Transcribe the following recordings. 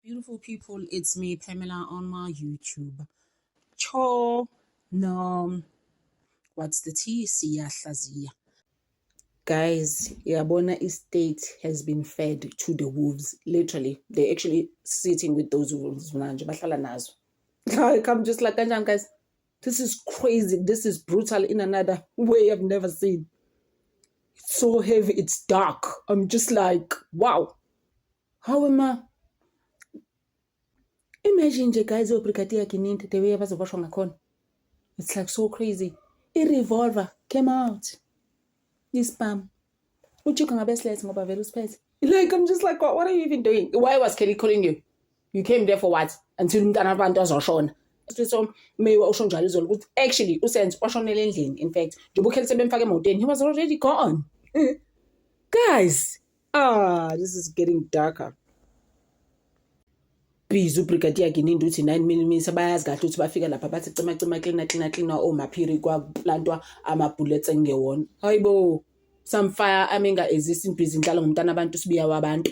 Beautiful people, it's me, Pamela, on my YouTube. Cho, no, what's the T? Siyahlaziya. Guys, Yabona estate has been fed to the wolves. Literally, they're actually sitting with those wolves. Like, I'm just like, guys, this is crazy. This is brutal in another way I've never seen. It's so heavy, it's dark. I'm just like, wow. How am I? Imagine nje guys obrigade yakhe ininti the way abazoboshwa ngakhona. It's like so crazy. I-revolver came out. Ispam. Ujika ngabeslet ngoba vele usiphethe. Like I'm just like what are you even doing? Why was Kelly calling you? You came there for what? Until umntana abantu azoshona. So meyiwa usho njalo izolo ukuthi actually usenze washonela endlini. In fact, njengoba uKelly sebemfaka emotweni, he was already gone. Guys, this is getting darker. Biza ubrigadier yakhe ininti uthi 9mm bayazi kahle ukuthi bafika lapha bathi cima clean omaphiri kwaplantwa ama-bullets engewona. Hayibo, some fire amenga exist in prison inhlalo ngumntana abantu sibiya wabantu.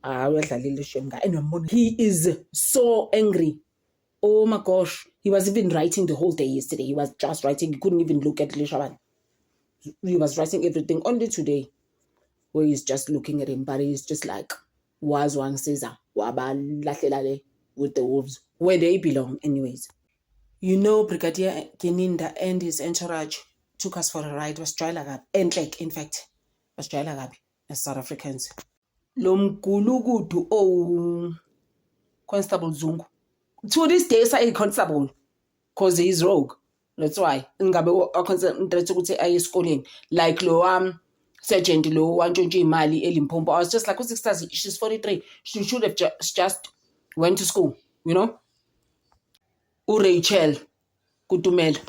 Uyadlalela shem guy. And he is so angry. Oh my gosh, he was even writing the whole day yesterday. He was just writing. He couldn't even look at Lishaban. He was writing everything. Only today where he's just looking at him, but he's just like Wazwang Caesar. With the wolves, where they belong anyways. You know, Brigadier Keninda and his entourage took us for a ride. Was Jailagab and like, in fact, was Jailagab as South Africans. Lomgulugudu Constable Zungu. To this day, say constable, cause he's rogue. That's why. Ngabe constable ukuthi aye esikoleni like lo Sergeant Lo Wanjonji Mali Elimpompo. I was just like, she's 43. She should have just went to school, you know? Rachel Kutumela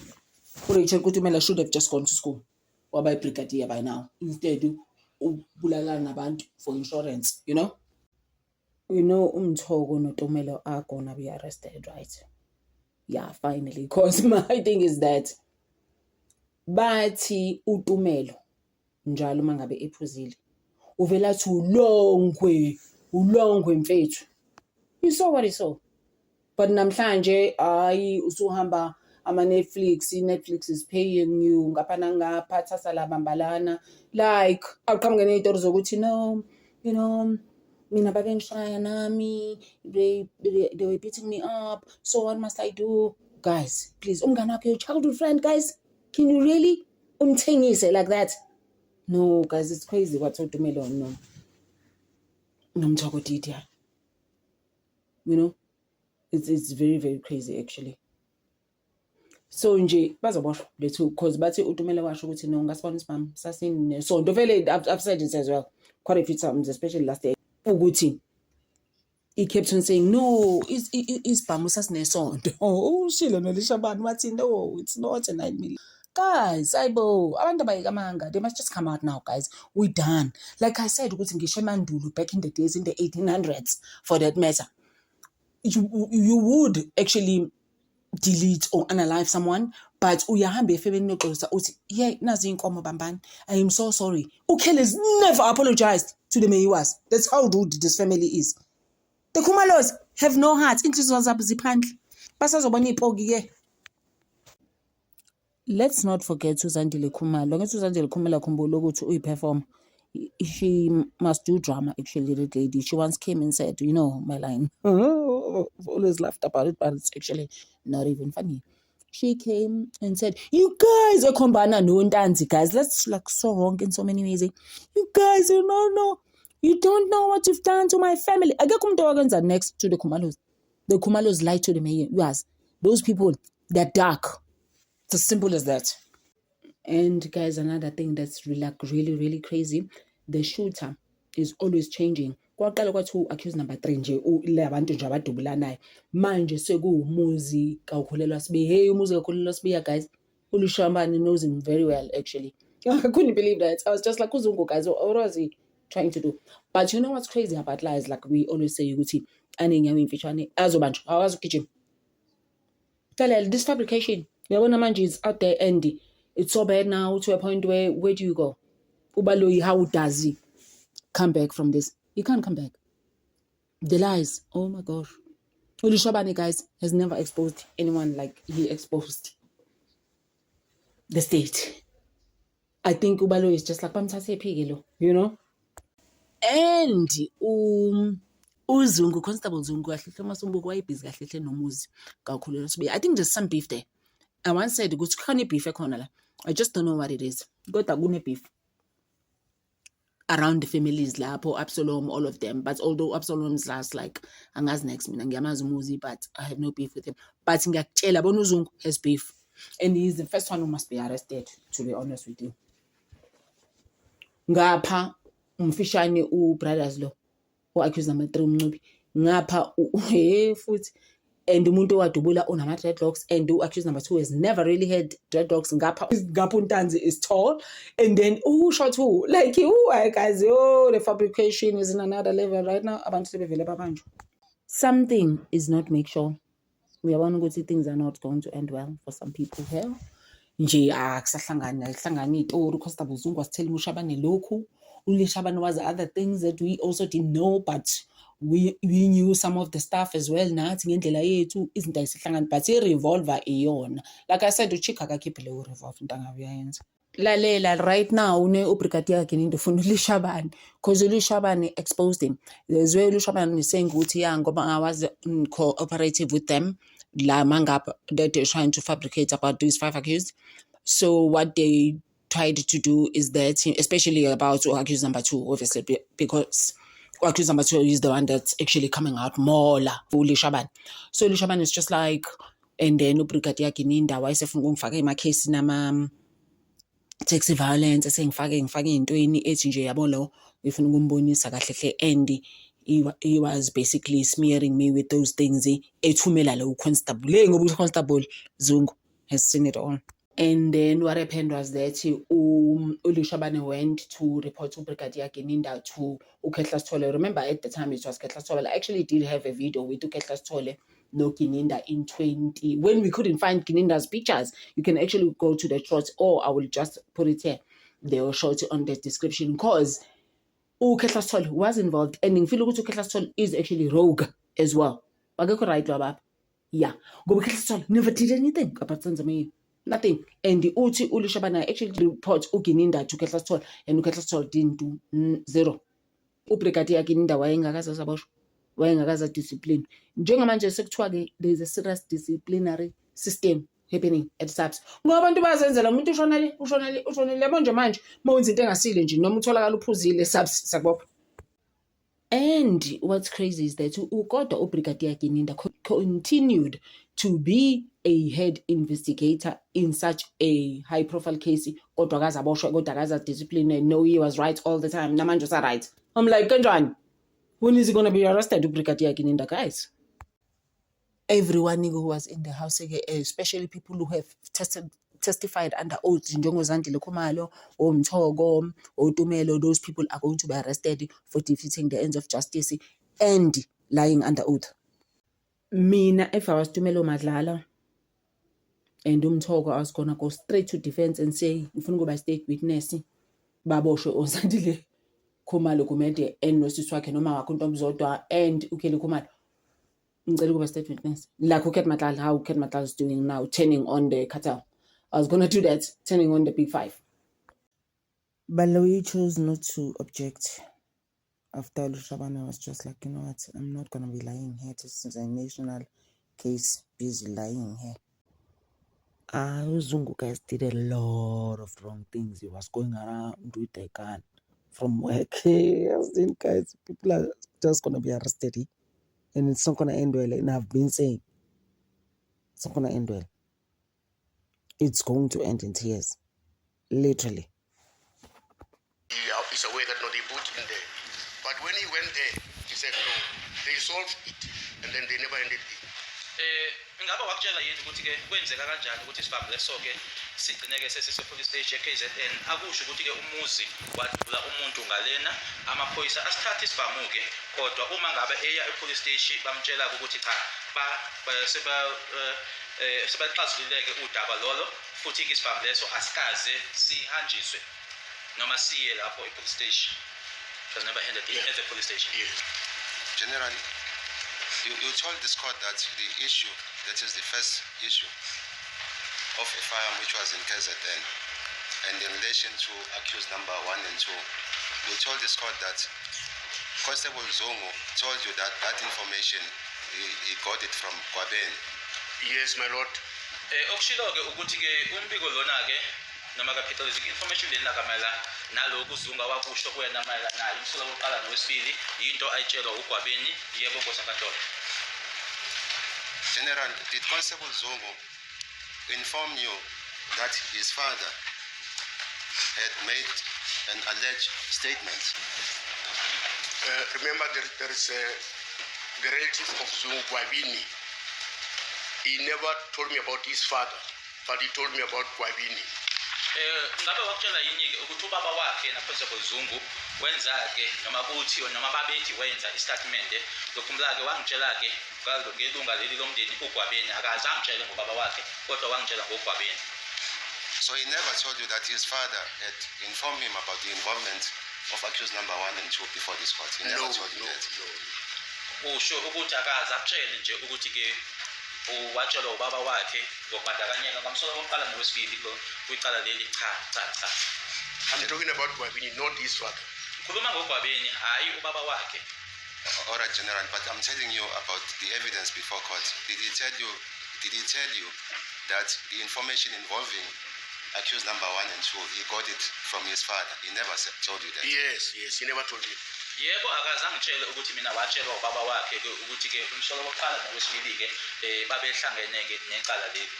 should have just gone to school. Or by brigadier by now. Instead, bulala nabantu for insurance, you know? You know, Umtogo Notumelo are gonna be arrested, right? Yeah, finally. Because my thing is that Bati Utumelo. Njalo mangabe ephuzile uvela to ulongwe mfethu. You saw what he saw. But namhlanje usuhamba Netflix is paying you ngapha nangapha thatha labambalana like awuqhamuke nezitori zokuthi no, you know, mina babengishaya nami, they were beating me up, so what must I do? Guys, please, umngane wakho, your childhood friend, guys, can you really umthengise like that? No, guys, it's crazy what's Otumelo no Mtoko did here. You know, it's very, very crazy actually. So nje bazoboshwa lethu because bathi Utumelo washo ukuthi no ngasibona isibam sasini so ndovele I've said it as well quite a few times, especially last day ukuthi he kept on saying no isibam sasinesonto. Oh shilo nolishabani wathi no, it's not a 9mm. Guys, they must just come out now, guys. We're done. Like I said, back in the days, in the 1800s, for that matter, you would actually delete or unalive someone, but I am so sorry. Ukeles never apologized to the Meyiwas. That's how rude this family is. The Kumalos have no heart. Let's not forget Suzandile Khumalo. Suzandile Khumalo khumbula ukuthi uyiperform. She must do drama actually, that lady. She once came and said, you know, my line. I've always laughed about it, but it's actually not even funny. She came and said, you guys are kombana no ntanzi, guys. That's like so wrong in so many ways. You guys, you don't know what you've done to my family. I get kumto next to the Khumalos. The Khumalos lied to the mayor. Yes, those people, they're dark. It's as simple as that. And guys, another thing that's really, really crazy, the shooter is always changing. Kwaqala kwathi accused number 3 nje le abantu nje abadubulanayo. Manje sekuwumuzi kakhulelwa sibe. Hey, umuzi kakhulelwa sibe, guys. Ulushambani knows him very well actually. I couldn't believe that. I was just like, Uzungu, guys, what was he trying to do? But you know what's crazy about lies? Like we always say, ukuthi anenyawo imfishane azobanjwa awazugijima. This fabrication. Is out there, Andy. It's so bad now to a point where do you go? Ubaloyi, how does he come back from this? He can't come back. The lies. Oh my gosh. Ulishabane, guys, has never exposed anyone like he exposed the state. I think Ubalo is just like you know. And uZungu, Constable Zungu, kahle Masumbuko wayebhizi kahle nomuzi kakhulu sibe. I think there's some beef there. I once said ukuthi khona beef ekhona la. I just don't know what it is. Kodwa kune beef around the families lapho, Absalom, all of them. But although Absalom's last, like, angazi next mina ngiyamazi umuzi, but I have no beef with him. But ngiyakutshela bona uZungu has beef. And he's the first one who must be arrested, to be honest with you. Ngapha umfishane brothers lo accuse number 3 uMncube ngapha futhi and umuntu owadubula unama dreadlocks and accuse number 2 has never really had dreadlocks ngapha uNtanzi is tall and then short who like guys the fabrication is in another level right now abantu sebevele babanjwa. Something is not make sure we are ukuthi things are not going to end well for some people here. Nje akusahlangana itori Constable Zungu wasithela uShabane lokhu uLeshabane was other things that we also didn't know, but we knew some of the stuff as well nathi ngendlela yethu izinto ayisihlangana but i-revolver iyona like I said uChika akakhiphe leyo revolver into angabuyenza. Lalela right now ubrigadier yakhe into ufuna uLeshabane because uLeshabane exposed him. There's where uLeshabane is saying ukuthi ngoba I was cooperative with them la mangapha that they're trying to fabricate about these 5 accused. So what they tried to do is that, especially about accused number 2, obviously, because accused number 2 is the one that's actually coming out more for Lishaban. So Lishaban is just like, and then ubrigadier Kininda wayesefuna ukungifaka ema-case nama taxi violence esengifake intweni ethi nje yabo lo ngifuna ukumbonisa kahle and he was basically smearing me with those things ethumela lo constable ngoba uConstable Zungu has seen it all. And then what happened was that uLeshabane went to report to Brigadier Kininda to uKehla Sithole. Remember at the time it was Kehla Sithole. I actually did have a video with uKehla Sithole no Kininda in 20 when we couldn't find Kininda's pictures. You can actually go to the shorts or I will just put it here. They will show it on the description because uKehla Sithole was involved and ngifeel ukuthi uKehla Sithole is actually rogue as well. Akekho right lwabapha. Yeah. Ngoba uKehla Sithole never did anything about Tanzania. Nothing. And the uthi uLeshabane actually report uGininda to Kehla Sithole and uKehla Sithole didn't do zero. Ubrigadier Gininda wayengakaza saboshwa wayengakaza discipline. Njengamanje sekuthiwa ke there is a serious disciplinary system happening at SAPS. Ngoba abantu bazenzela umuntu ushonele manje mawenza into engasile nje noma utholakala uphuzile SAPS sakubopha. And what's crazy is that ukodwa ubrigadier Gininda continued to be a head investigator in such a high profile case. Kodwa akazaboshwa kodwa akaza discipline and no he was right all the time. Namanje usa right. I'm like kanjani? When is he going to be arrested ubrigadier Gininda, guys? Everyone who was in the house, especially people who have testified under oath, Njengozandile Khumalo, Mthoko, Tumelo, those people are going to be arrested for defeating the ends of justice and lying under oath. Mina, if I was Tumelo Madlala and Mthoko, I was gonna go straight to defense and say, if you go by state witness, Babosho Ozandile Khumalo kumede and nosisi wakhe noma wakho uNtombazodwa and uKheli Khumalo. Ngicela ukuba state witness. Like Uket Matlala, how Uket Matlala is doing now, turning on the cartel. I was going to do that, turning on the Big Five. But Louis chose not to object. After Lushabane was just like, you know what, I'm not going to be lying here. This is a national case, busy lying here. Zungu guys did a lot of wrong things. He was going around with a gun from work. I've seen guys, people are just going to be arrested. And it's not going to end well. And I've been saying, it's not going to end well. It's going to end in tears. Literally. It's a way that they put in there. But when he went there, he said, no, they solved it. And then they never ended it. Ngaba wakutshela yini ukuthi ke kwenzeka kanjani ukuthi sibambe leso-ke sigcineke sesise-police station e-KZN akusho ukuthi ke umuzi wadlula umuntu ngalena amaphoyisa asithatha isivamuke kodwa uma ngabe eya e-police station bamtshela ukuthi cha sebaxazululeke udaba lolo futhi ke isibambe leso asikaze sihanjiswe noma siye lapho e-police station. It was never ended at the police station. Yes. General, you told this court that the issue, that is the first issue of a firearm which was in KZN, and in relation to accused number 1 and 2, you told this court that Constable Zungu told you that that information, he got it from Kwabeni. Yes, my lord. Okushilo-ke ukuthi-ke umbiko lona-ke noma kapitalistic information lena kamela naloku uZungu wakusho kuyena mayelana nayo umsuka wokuqala nowesibili yinto ayitshelwa uGwabeni. Yebo Nkosi Nkantolo. General, did Constable Zungu inform you that his father had made an alleged statement? Remember, there is the relative of Zungu Gwabini. He never told me about his father, but he told me about Gwabini. Ngabe wakutshela yini-ke ukuthi ubaba wakhe naPrincipal Zungu wenza-ke noma kuthi noma babethi wenza istatimende lokhumula-ke wangitshela-ke ngelunga leli lomndeni uGwabeni akaze angitshele ngobaba wakhe kodwa wangitshela ngoGwabeni. So he never told you that his father had informed him about the involvement of accused number 1 and 2 before this court? He never told you that? Usho ukuthi akaze akutshele nje ukuthi-ke watshelwa ubaba wakhe ngokubandakanyeka kamsola wokuqala nowesibili kwicala leli cha. I'm talking about Gwabini, not his father. Khuluma ngoGwabeni hayi ubaba wakhe. All right, General, but I'm telling you about the evidence before court. Did he tell you that the information involving accused number 1 and 2, he got it from his father? He never told you that? Yes, he never told me. Yebo akaze angitshele ukuthi mina watshelwa ubaba wakhe ukuthi-ke umsolo wokuqala nowesibili-ke babehlangeneke necala leli.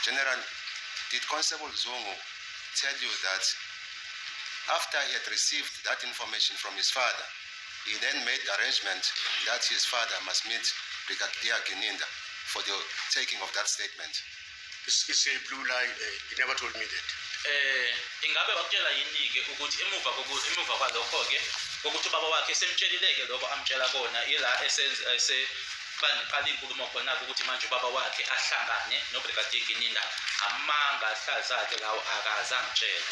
General, did Constable Zungu tell you that after he had received that information from his father, he then made arrangement that his father must meet Brigadier Gininda for the taking of that statement? This is a blue lie. He never told me that. Ingabe wakutshela yini-ke ukuthi emuva kwalokho-ke ukuthi ubaba wakhe semtshelile-ke lokho amtshela kona ila eseqala inkulumo khona-ke ukuthi manje ubaba wakhe ahlangane noBrigadier Gininda amanga ahlazakhe lawo akaze angitshela.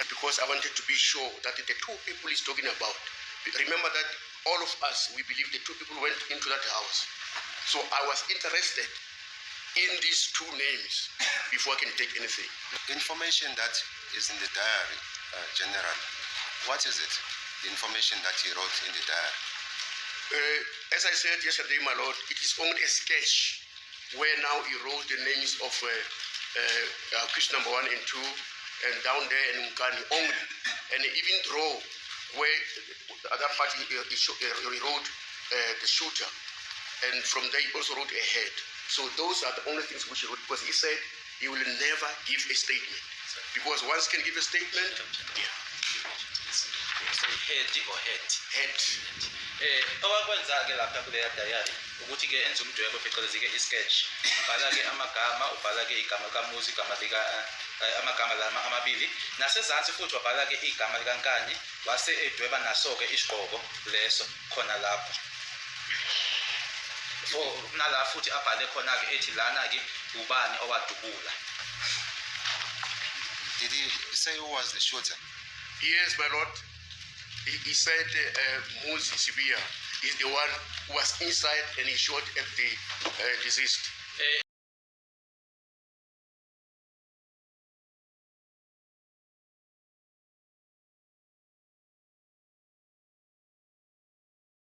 Because I wanted to be sure that the two people he's talking about, remember that all of us, we believe the two people went into that house. So I was interested in these two names before I can take anything. Information that is in the diary, General, what is it? The information that he wrote in the diary? As I said yesterday, my lord, it is only a sketch where now he wrote the names of accused number 1 and 2, and down there in Nkani only, and he even draw where the other party he wrote the shooter, and from there he also wrote a head. So those are the only things which he wrote, because he said he will never give a statement, because once can give a statement, head. Owakwenza-ke lapha kuleya dayari ukuthi-ke enze umdwebo phecelezi-ke isketch ubhala-ke amagama, ubhala-ke igama kamuzi, amagama lama amabili, nasezansi futhi wabhala-ke igama likaNkani, wase edweba naso-ke isigqoko leso khona lapho. Nala futhi abhale khona-ke ethi lana-ke ubani owadubula. Did he say who was the shooter? Yes, my lord. He said Muzi Sibia is the one who was inside and he shot at the deceased.